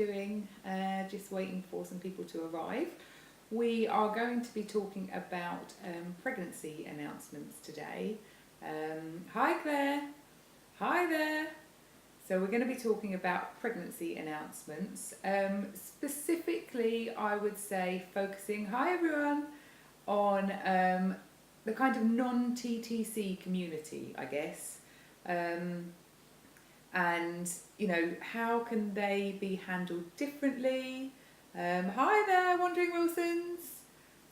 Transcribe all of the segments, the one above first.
doing? Just waiting for some people to arrive. We are going to be talking about pregnancy announcements today. Hi Claire. Hi there. So we're going to be talking about pregnancy announcements. Specifically, I would say focusing, hi everyone, on the kind of non-TTC community, I guess. And, you know, how can they be handled differently? Hi there, Wandering Wilsons.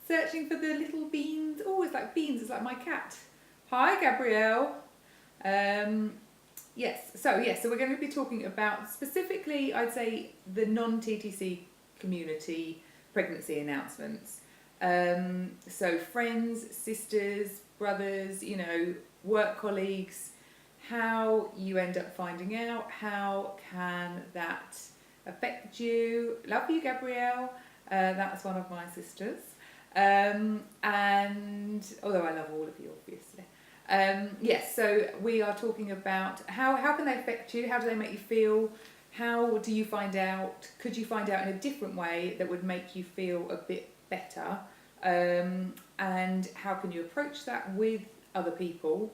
Searching for the little beans. Oh, it's like beans, it's like my cat. Hi, Gabrielle. Yes, so we're going to be talking about specifically, I'd say, the non-TTC community pregnancy announcements. So friends, sisters, brothers, you know, work colleagues, how you end up finding out, how can that affect you. Love you, Gabrielle. That's one of my sisters. And although I love all of you, obviously. Yes, so we are talking about how can they affect you, how do they make you feel, how do you find out, could you find out in a different way that would make you feel a bit better, and how can you approach that with other people.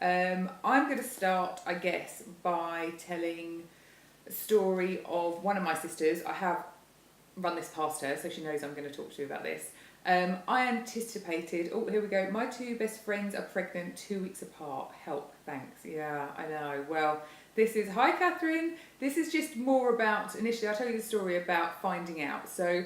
I'm going to start, I guess, by telling a story of one of my sisters. I have run this past her, so she knows I'm going to talk to you about this. I anticipated, oh, here we go, my two best friends are pregnant 2 weeks apart. Help, thanks. Yeah, I know. Well, this is, hi Catherine, this is just more about, initially I'll tell you the story about finding out. So,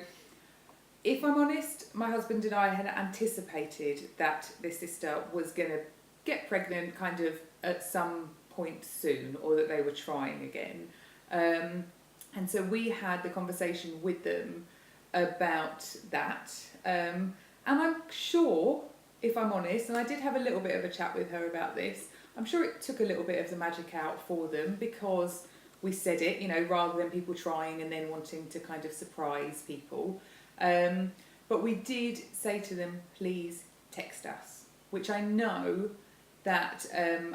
if I'm honest, my husband and I had anticipated that this sister was going to get pregnant kind of at some point soon, or that they were trying again. And so we had the conversation with them about that. And I'm sure, if I'm honest, and I did have a little bit of a chat with her about this, I'm sure it took a little bit of the magic out for them because we said it, you know, rather than people trying and then wanting to kind of surprise people. But we did say to them, please text us, which I know that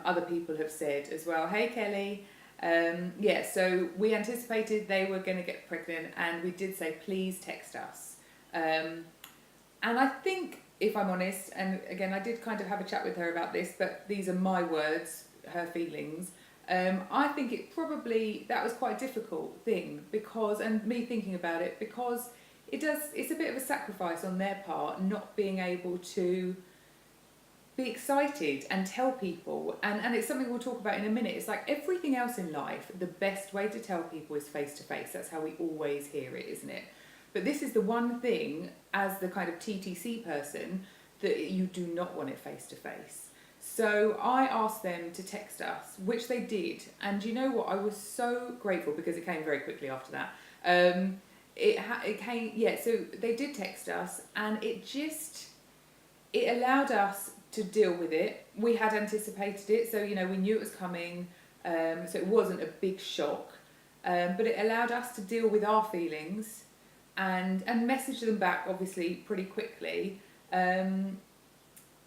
other people have said as well. Hey Kelly. Yeah, so we anticipated they were going to get pregnant and we did say, please text us. And I think, if I'm honest, and again, I did kind of have a chat with her about this, but these are my words, her feelings. I think it probably, that was quite a difficult thing because, and me thinking about it, because it's a bit of a sacrifice on their part, not being able to be excited and tell people, and it's something we'll talk about in a minute. It's like everything else in life, the best way to tell people is face to face. That's how we always hear it, isn't it? But this is the one thing, as the kind of TTC person, that you do not want it face to face. So I asked them to text us, which they did, and you know what, I was so grateful because it came very quickly after that. It came, yeah, so they did text us, and it allowed us to deal with it. We had anticipated it, so you know, we knew it was coming, so it wasn't a big shock, but it allowed us to deal with our feelings and message them back, obviously, pretty quickly, and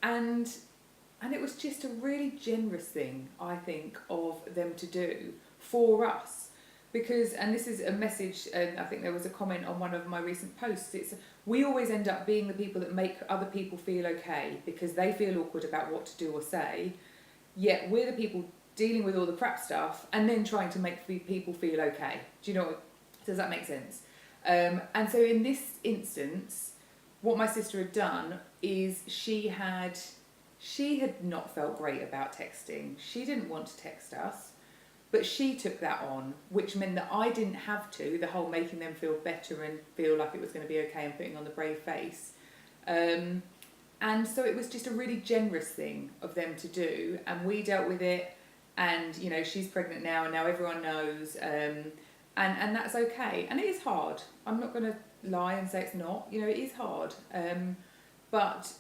it was just a really generous thing, I think, of them to do for us. Because, and this is a message, and I think there was a comment on one of my recent posts, it's, we always end up being the people that make other people feel okay because they feel awkward about what to do or say, yet we're the people dealing with all the crap stuff and then trying to make people feel okay. Do you know, does that make sense? And so in this instance, what my sister had done is she had not felt great about texting. She didn't want to text us. But she took that on, which meant that I didn't have to, the whole making them feel better and feel like it was going to be okay and putting on the brave face. And so it was just a really generous thing of them to do. And we dealt with it. And, you know, she's pregnant now and now everyone knows. And that's okay. And it is hard. I'm not going to lie and say it's not. You know, it is hard. But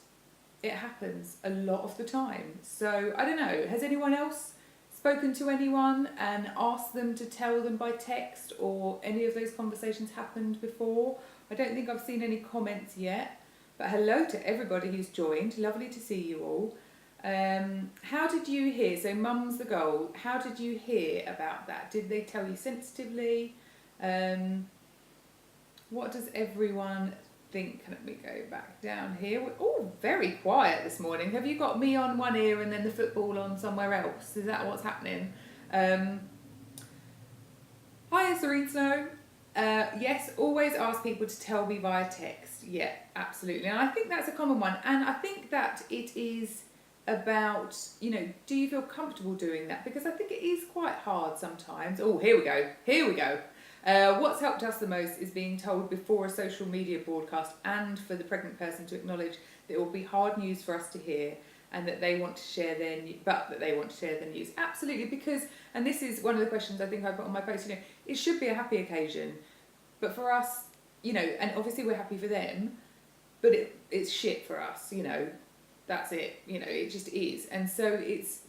it happens a lot of the time. So, I don't know. Has anyone else spoken to anyone and asked them to tell them by text, or any of those conversations happened before? I don't think I've seen any comments yet, but hello to everybody who's joined. Lovely to see you all. How did you hear? So mum's the goal. How did you hear about that? Did they tell you sensitively? What does everyone think? Let me go back down here. We're all very quiet this morning. Have you got me on one ear and then the football on somewhere else? Is that what's happening? Hi, Serene Snow. Yes, always ask people to tell me via text. Yeah, absolutely. And I think that's a common one. And I think that it is about, do you feel comfortable doing that? Because I think it is quite hard sometimes. Oh, here we go. Here we go. What's helped us the most is being told before a social media broadcast and for the pregnant person to acknowledge that it will be hard news for us to hear and that they want to share their news. Absolutely, because, and this is one of the questions I think I put on my post, it should be a happy occasion, but for us, and obviously we're happy for them, but it's shit for us, that's it, it just is. And so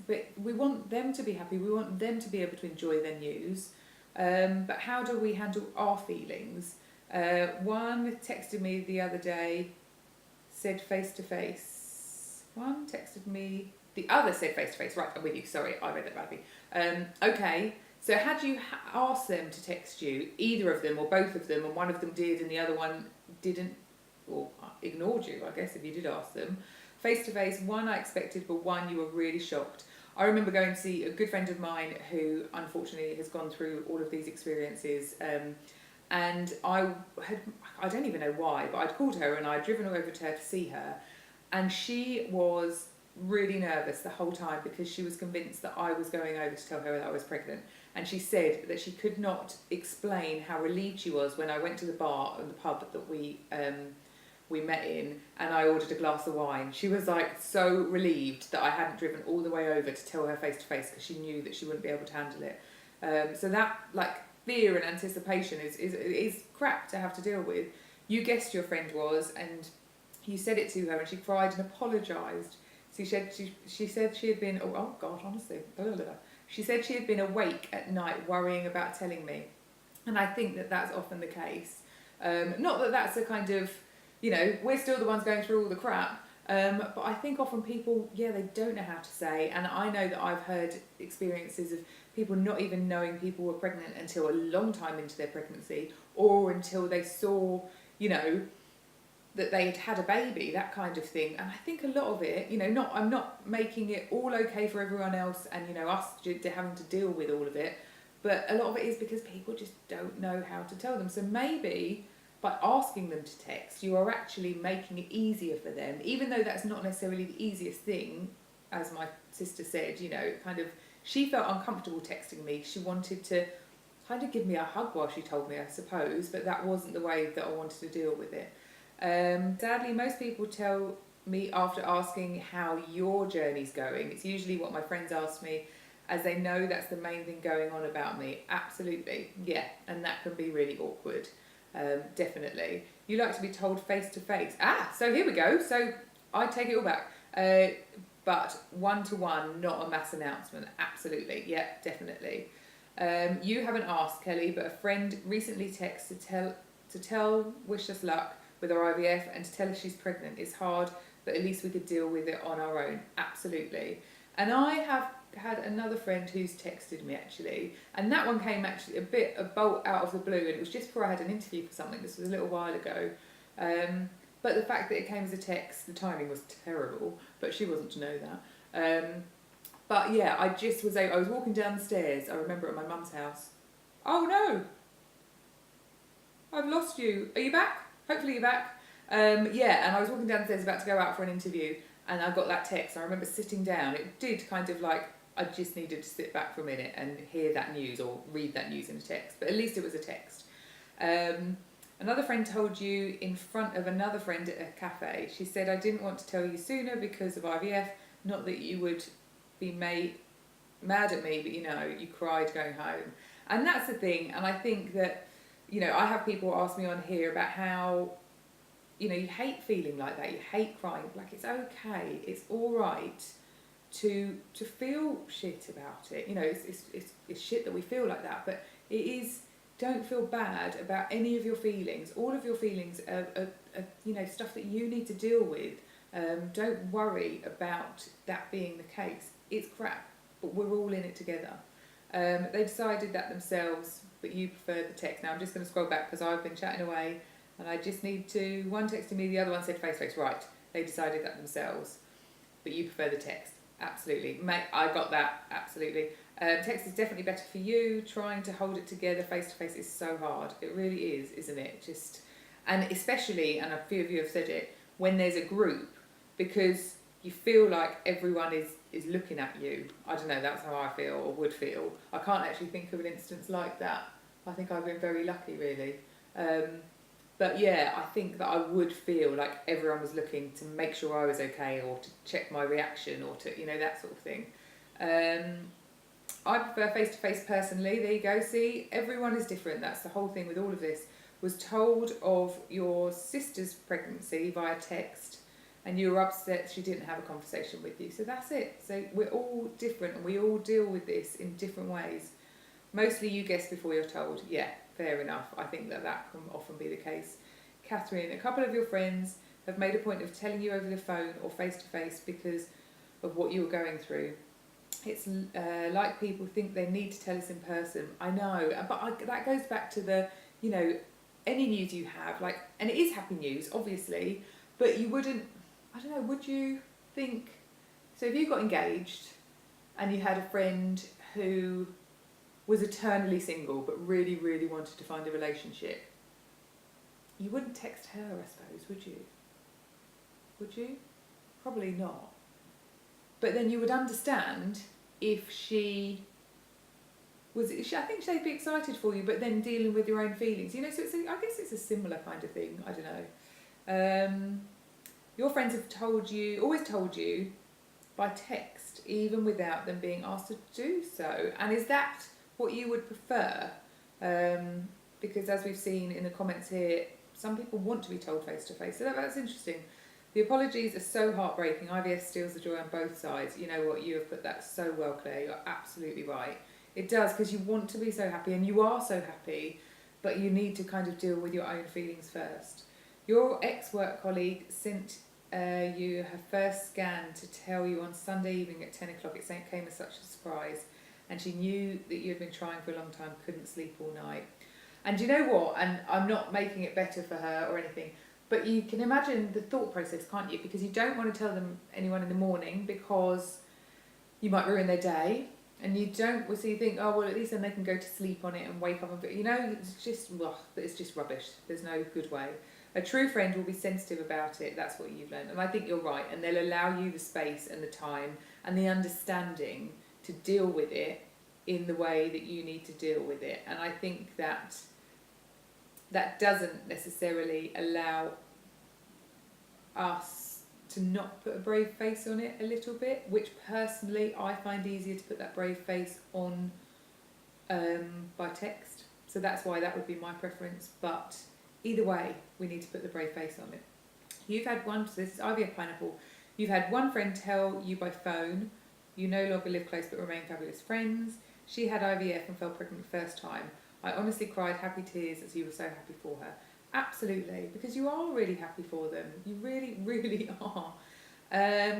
but we want them to be happy, we want them to be able to enjoy their news. But how do we handle our feelings? One texted me the other day, said face to face. One texted me, the other said face to face. Right, I'm with you. Sorry, I read that badly. Okay, so had you asked them to text you, either of them or both of them, and one of them did and the other one didn't, or ignored you, I guess, if you did ask them, face to face, one I expected, but one you were really shocked. I remember going to see a good friend of mine who unfortunately has gone through all of these experiences, and I don't even know why, but I'd called her and I'd driven over to her to see her, and she was really nervous the whole time because she was convinced that I was going over to tell her that I was pregnant. And she said that she could not explain how relieved she was when I went to the bar and the pub that we met in, and I ordered a glass of wine. She was like so relieved that I hadn't driven all the way over to tell her face to face because she knew that she wouldn't be able to handle it. So that fear and anticipation is crap to have to deal with. You guessed your friend was, and you said it to her, and she cried and apologised. She said she had been she said she had been awake at night worrying about telling me, and I think that that's often the case. Not that that's a kind of, we're still the ones going through all the crap, but I think often people, they don't know how to say, and I know that I've heard experiences of people not even knowing people were pregnant until a long time into their pregnancy, or until they saw, that they'd had a baby, that kind of thing. And I think a lot of it, I'm not making it all okay for everyone else and, us having to deal with all of it, but a lot of it is because people just don't know how to tell them. So maybe by asking them to text, you are actually making it easier for them, even though that's not necessarily the easiest thing. As my sister said, she felt uncomfortable texting me. She wanted to kind of give me a hug while she told me, I suppose, but that wasn't the way that I wanted to deal with it. Sadly, most people tell me after asking how your journey's going. It's usually what my friends ask me, as they know that's the main thing going on about me. Absolutely, yeah, and that can be really awkward. Definitely. You like to be told face to face. So here we go. So I take it all back. But one-to-one, not a mass announcement. Absolutely, yeah, definitely. You haven't asked, Kelly, but a friend recently texted to tell wish us luck with our IVF and to tell us she's pregnant. It's hard, but at least we could deal with it on our own. Absolutely. And I have had another friend who's texted me actually, and that one came actually a bolt out of the blue, and it was just before I had an interview for something. This was a little while ago. But the fact that it came as a text, the timing was terrible, but she wasn't to know that. But yeah, I was walking down the stairs, I remember, at my mum's house. Oh no! I've lost you. Are you back? Hopefully you're back. And I was walking down the stairs about to go out for an interview, and I got that text. I remember sitting down. It did kind of I just needed to sit back for a minute and hear that news or read that news in a text, but at least it was a text. Another friend told you in front of another friend at a cafe. She said, I didn't want to tell you sooner because of IVF, not that you would be mad at me, but you cried going home. And that's the thing, and I think that, I have people ask me on here about how, you hate feeling like that, you hate crying. It's okay, it's all right to feel shit about it. It's shit that we feel like that, but it is, don't feel bad about any of your feelings. All of your feelings are stuff that you need to deal with. Don't worry about that being the case. It's crap, but we're all in it together. They decided that themselves, but you prefer the text. Now I'm just going to scroll back because I've been chatting away and I just need to, one texted me, the other one said face to face. Right, they decided that themselves, but you prefer the text. Absolutely, mate, I got that, absolutely. Text is definitely better for you. Trying to hold it together face to face is so hard. It really is, isn't it? Just, and especially, and a few of you have said it, when there's a group, because you feel like everyone is looking at you. I don't know, that's how I feel or would feel. I can't actually think of an instance like that. I think I've been very lucky, really. But yeah, I think that I would feel like everyone was looking to make sure I was okay, or to check my reaction, or to, you know, that sort of thing. I prefer face-to-face personally. There you go. See, everyone is different. That's the whole thing with all of this. Was told of your sister's pregnancy via text, and you were upset she didn't have a conversation with you. So that's it. So we're all different, and we all deal with this in different ways. Mostly you guess before you're told. Yeah, fair enough. I think that can often be the case. Catherine, a couple of your friends have made a point of telling you over the phone or face-to-face because of what you were going through. It's like people think they need to tell us in person. I know, but that goes back to the, you know, any news you have, like, and it is happy news, obviously, but you wouldn't, I don't know, would you think, so if you got engaged and you had a friend who was eternally single but really, really wanted to find a relationship, you wouldn't text her, I suppose, would you? Would you? Probably not. But then you would understand if she was, I think she'd be excited for you, but then dealing with your own feelings, you know, so I guess it's a similar kind of thing, I don't know. Your friends have always told you by text, even without them being asked to do so. And is that what you would prefer? Because as we've seen in the comments here, some people want to be told face to face, so that's interesting. The apologies are so heartbreaking. IVF steals the joy on both sides. You know what? You have put that so well, Claire. You're absolutely right. It does, because you want to be so happy, and you are so happy, but you need to kind of deal with your own feelings first. Your ex-work colleague sent you her first scan to tell you on Sunday evening at 10 o'clock. It came as such a surprise, and she knew that you had been trying for a long time, couldn't sleep all night. And you know what? And I'm not making it better for her or anything, but you can imagine the thought process, can't you? Because you don't want to tell anyone in the morning because you might ruin their day, and you don't. So you think, oh well, at least then they can go to sleep on it and wake up and, you know, it's just rubbish. There's no good way. A true friend will be sensitive about it. That's what you've learned, and I think you're right. And they'll allow you the space and the time and the understanding to deal with it in the way that you need to deal with it. And I think that doesn't necessarily allow us to not put a brave face on it a little bit, which personally I find easier to put that brave face on by text. So that's why that would be my preference. But either way, we need to put the brave face on it. You've had this is IVF Pineapple, you've had one friend tell you by phone you no longer live close but remain fabulous friends. She had IVF and fell pregnant the first time. I honestly cried happy tears as you were so happy for her. Absolutely, because you are really happy for them. You really, really are.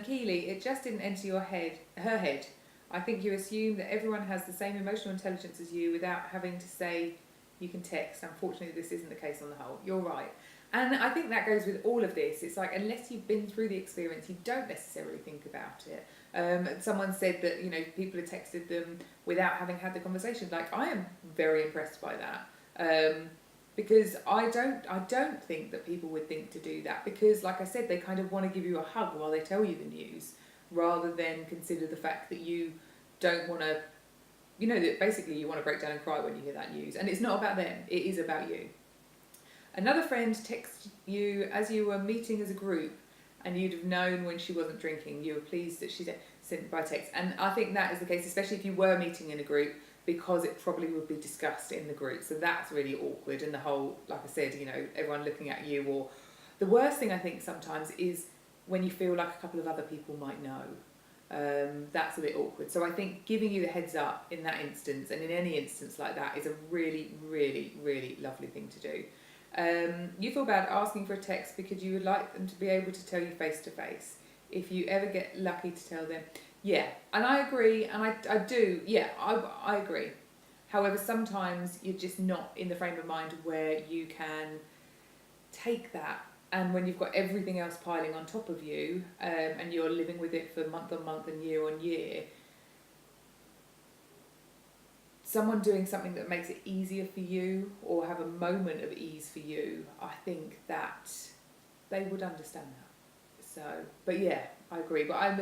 Keely, it just didn't enter her head. I think you assume that everyone has the same emotional intelligence as you without having to say you can text. Unfortunately, this isn't the case on the whole. You're right. And I think that goes with all of this. It's like, unless you've been through the experience, you don't necessarily think about it. Someone said that, you know, people have texted them without having had the conversation. Like, I am very impressed by that. Because I don't think that people would think to do that, because, like I said, they kind of want to give you a hug while they tell you the news, rather than consider the fact that you don't want to, you know, that basically you want to break down and cry when you hear that news. And it's not about them, it is about you. Another friend texted you as you were meeting as a group, and you'd have known when she wasn't drinking. You were pleased that she sent by text. And I think that is the case, especially if you were meeting in a group, because it probably would be discussed in the group. So that's really awkward. And the whole, like I said, you know, everyone looking at you. Or the worst thing I think sometimes is when you feel like a couple of other people might know. That's a bit awkward. So I think giving you the heads up in that instance, and in any instance like that, is a really, really, really lovely thing to do. You feel bad asking for a text because you would like them to be able to tell you face to face. If you ever get lucky to tell them, yeah, and I agree, and I do, yeah, I agree. However, sometimes you're just not in the frame of mind where you can take that, and when you've got everything else piling on top of you, and you're living with it for month on month and year on year, someone doing something that makes it easier for you or have a moment of ease for you, I think that they would understand that. So, but yeah, I agree. But I'm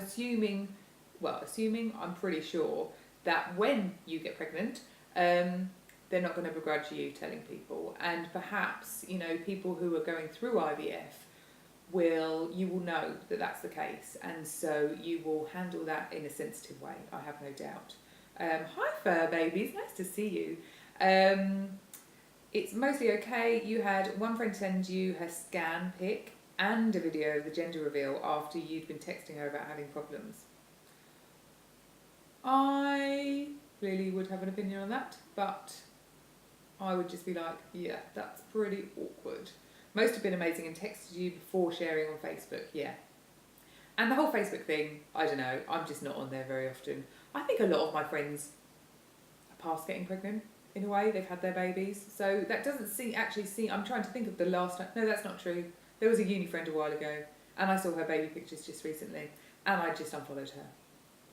I'm pretty sure that when you get pregnant, they're not going to begrudge you telling people. And perhaps, people who are going through IVF you will know that that's the case. And so you will handle that in a sensitive way, I have no doubt. Hi fur babies, nice to see you. It's mostly okay. You had one friend send you her scan pic and a video of the gender reveal after you'd been texting her about having problems. I really would have an opinion on that, but I would just be like, yeah, that's pretty awkward. Most have been amazing and texted you before sharing on Facebook, yeah. And the whole Facebook thing, I don't know, I'm just not on there very often. I think a lot of my friends are past getting pregnant, in a way. They've had their babies. So that doesn't I'm trying to think of the last time. No, that's not true. There was a uni friend a while ago, and I saw her baby pictures just recently, and I just unfollowed her.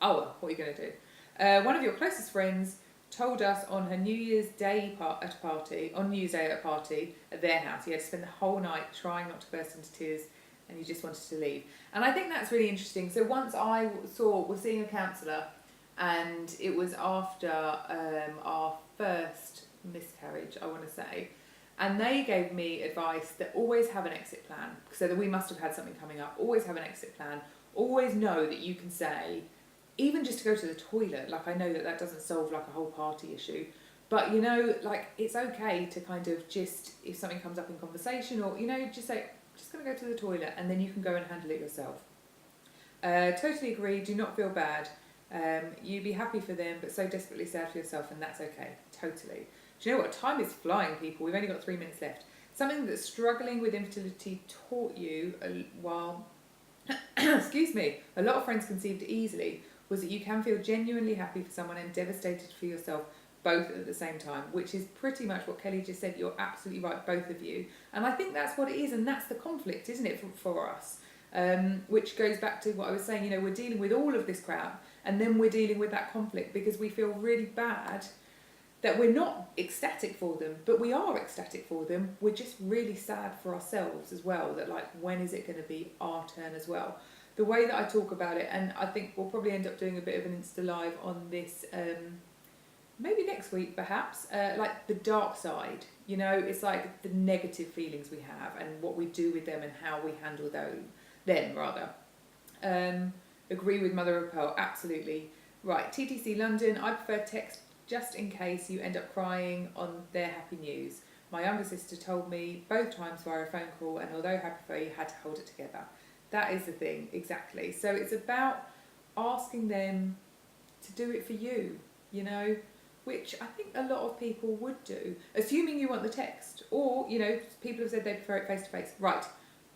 Oh well, what are you going to do? One of your closest friends told us on her New Year's Day at a party at their house, you had to spend the whole night trying not to burst into tears, and you just wanted to leave. And I think that's really interesting. So once I was seeing a counsellor, and it was after our first miscarriage, I want to say, and they gave me advice that always have an exit plan, so that we must have had something coming up. Always have an exit plan. Always know that you can say, even just to go to the toilet, like I know that doesn't solve like a whole party issue, but it's okay to kind of just, if something comes up in conversation, or just say, just going to go to the toilet, and then you can go and handle it yourself. Totally agree, do not feel bad. You'd be happy for them, but so desperately sad for yourself, and that's okay, totally. Do you know what, time is flying, people. We've only got 3 minutes left. Something that struggling with infertility taught you while excuse me, a lot of friends conceived easily, was that you can feel genuinely happy for someone and devastated for yourself, both at the same time, which is pretty much what Kelly just said. You're absolutely right, both of you. And I think that's what it is, and that's the conflict, isn't it, for us? Which goes back to what I was saying, we're dealing with all of this crap, and then we're dealing with that conflict because we feel really bad that we're not ecstatic for them, but we are ecstatic for them. We're just really sad for ourselves as well, that when is it going to be our turn as well? The way that I talk about it, and I think we'll probably end up doing a bit of an Insta Live on this, maybe next week perhaps, the dark side, it's like the negative feelings we have and what we do with them and how we handle them rather. Agree with Mother of Pearl, absolutely. Right, TTC London, I prefer text just in case you end up crying on their happy news. My younger sister told me both times via a phone call, and although I prefer, you had to hold it together. That is the thing, exactly. So it's about asking them to do it for you, which I think a lot of people would do, assuming you want the text. Or, people have said they prefer it face to face. Right,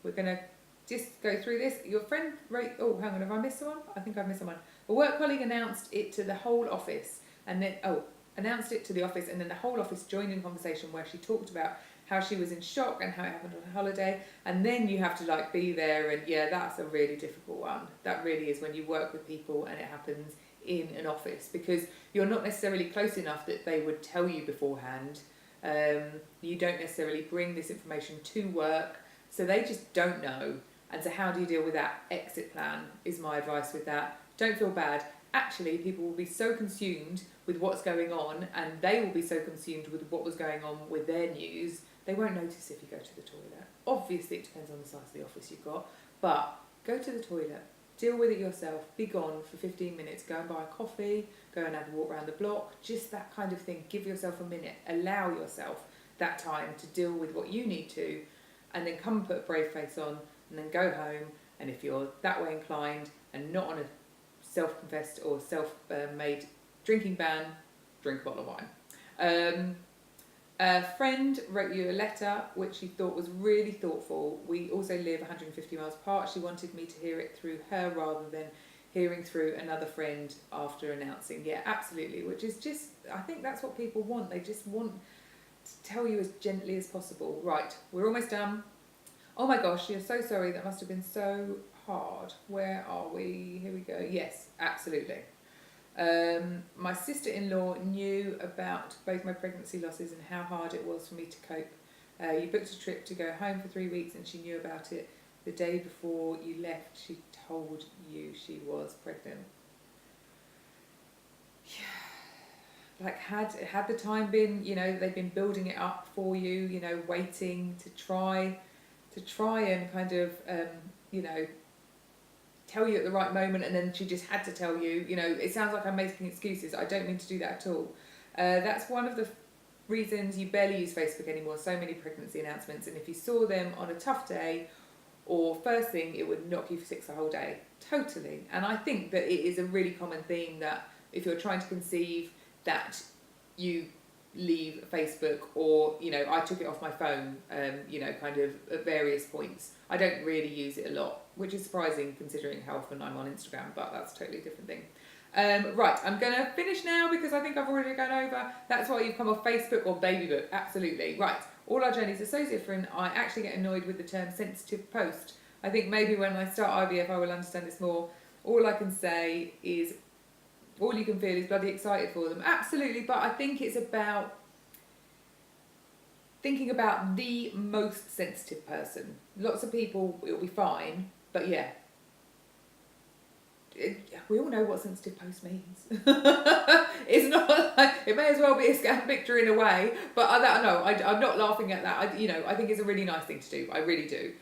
we're going to just go through this. Your friend wrote, oh, hang on, have I missed someone? I think I've missed someone. A work colleague announced it to the whole office, and then, announced it to the office, and then the whole office joined in conversation where she talked about how she was in shock and how it happened on holiday, and then you have to be there, and yeah, that's a really difficult one. That really is, when you work with people and it happens in an office, because you're not necessarily close enough that they would tell you beforehand. You don't necessarily bring this information to work, so they just don't know. And so how do you deal with that? Exit plan is my advice with that. Don't feel bad. Actually, people will be so consumed with what's going on, and they will be so consumed with what was going on with their news, they won't notice if you go to the toilet. Obviously, it depends on the size of the office you've got, but go to the toilet, deal with it yourself, be gone for 15 minutes, go and buy a coffee, go and have a walk around the block, just that kind of thing. Give yourself a minute, allow yourself that time to deal with what you need to, and then come and put a brave face on, and then go home. And if you're that way inclined and not on a self-confessed or self-made drinking ban, drink a bottle of wine. A friend wrote you a letter which she thought was really thoughtful. We also live 150 miles apart. She wanted me to hear it through her rather than hearing through another friend after announcing. Yeah, absolutely, which is just, I think that's what people want. They just want to tell you as gently as possible. Right, we're almost done. Oh my gosh, you're so sorry. That must have been so hard. Where are we? Here we go. Yes, absolutely. My sister-in-law knew about both my pregnancy losses and how hard it was for me to cope. You booked a trip to go home for 3 weeks and she knew about it. The day before you left, she told you she was pregnant. Yeah. Like, had the time been, you know, they've been building it up for you, you know, waiting to try and kind of, you know, tell you at the right moment, and then she just had to tell you, you know, it sounds like I'm making excuses. I don't mean to do that at all. That's one of the reasons you barely use Facebook anymore. So many pregnancy announcements, and if you saw them on a tough day or first thing, it would knock you for six the whole day. Totally. And I think that it is a really common theme that if you're trying to conceive, that you leave Facebook, or, you know, I took it off my phone, you know, kind of at various points. I don't really use it a lot, which is surprising considering how often I'm on Instagram, but that's a totally different thing. Right, I'm going to finish now because I think I've already gone over. That's why you've come off Facebook or baby book. Absolutely. Right, all our journeys are so different. I actually get annoyed with the term sensitive post. I think maybe when I start IVF I will understand this more. All I can say is all you can feel is bloody excited for them. Absolutely, but I think it's about thinking about the most sensitive person. Lots of people, it'll be fine, but yeah. We all know what sensitive post means. It's not like, it may as well be a scam picture in a way, but I'm not laughing at that. You know, I think it's a really nice thing to do. I really do.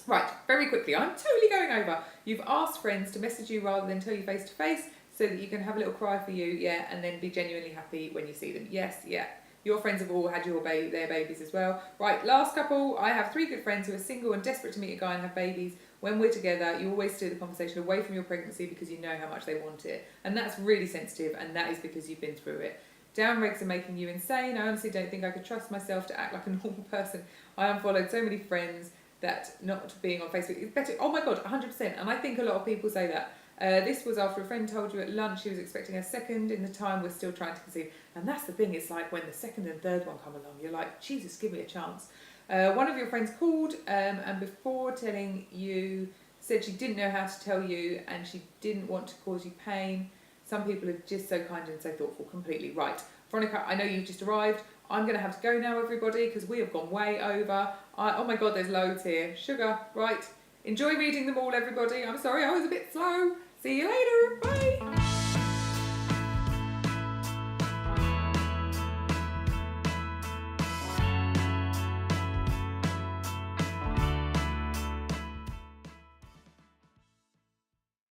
Right, very quickly, I'm totally going over. You've asked friends to message you rather than tell you face to face so that you can have a little cry for you, yeah, and then be genuinely happy when you see them. Yes, yeah. Your friends have all had their babies as well. Right, last couple. I have 3 good friends who are single and desperate to meet a guy and have babies. When we're together, you always steer the conversation away from your pregnancy because you know how much they want it. And that's really sensitive, and that is because you've been through it. Down regs are making you insane. I honestly don't think I could trust myself to act like a normal person. I unfollowed so many friends that not being on Facebook is better. Oh my God, 100%. And I think a lot of people say that. This was after a friend told you at lunch she was expecting a second in the time we're still trying to conceive. And that's the thing, it's like when the second and third one come along, you're like, Jesus, give me a chance. One of your friends called and before telling you, said she didn't know how to tell you and she didn't want to cause you pain. Some people are just so kind and so thoughtful. Completely right. Veronica, I know you've just arrived. I'm going to have to go now, everybody, because we have gone way over. Oh my God, there's loads here. Sugar, right. Enjoy reading them all, everybody. I'm sorry, I was a bit slow. See you later. Bye.